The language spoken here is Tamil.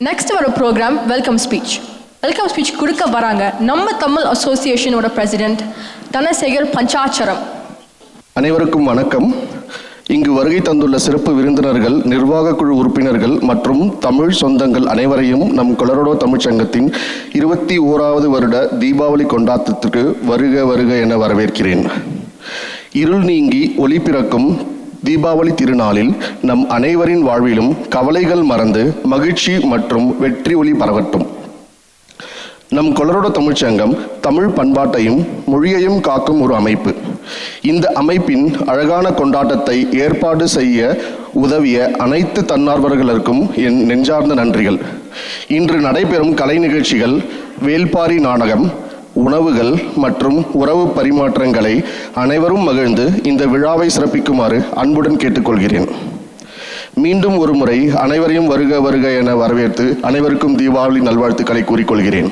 நெக்ஸ்ட் வர program welcome speech. Welcome speech கொடுக்க வராங்க நம்ம தமிழ் அசோசியேஷனோட பிரசிடென்ட் தனசேகர் பஞ்சாட்சரம். அனைவருக்கும் வணக்கம். இங்கு வருகை தந்துள்ள சிறப்பு விருந்தினர்கள், நிர்வாக குழு உறுப்பினர்கள் மற்றும் தமிழ் சொந்தங்கள் அனைவரையும் நம் கொலராடோ தமிழ்ச்சங்கத்தின் 21வது வருட தீபாவளி கொண்டாட்டத்திற்கு வருக வருக என வரவேற்கிறேன். இருள் நீங்கி ஒளி பிறக்கும் தீபாவளி திருநாளில் நம் அனைவரின் வாழ்விலும் கவலைகள் மறந்து மகிழ்ச்சி மற்றும் வெற்றி ஒளி பரவட்டும். நம் கொலராடோ தமிழ்ச்சங்கம் தமிழ் பண்பாட்டையும் மொழியையும் காக்கும் ஒரு அமைப்பு. இந்த அமைப்பின் அழகான கொண்டாட்டத்தை ஏற்பாடு செய்ய உதவிய அனைத்து தன்னார்வலர்களுக்கும் என் நெஞ்சார்ந்த நன்றிகள். இன்று நடைபெறும் கலை நிகழ்ச்சிகள், வேள்பாரி நாடகம், உணவுகள் மற்றும் உறவு பரிமாற்றங்களை அனைவரும் மகிழ்ந்து இந்த விழாவை சிறப்பிக்குமாறு அன்புடன் கேட்டுக்கொள்கிறேன். மீண்டும் ஒரு முறை அனைவரையும் வருக வருக என வரவேற்று அனைவருக்கும் தீபாவளி நல்வாழ்த்துக்களை கூறிக்கொள்கிறேன்.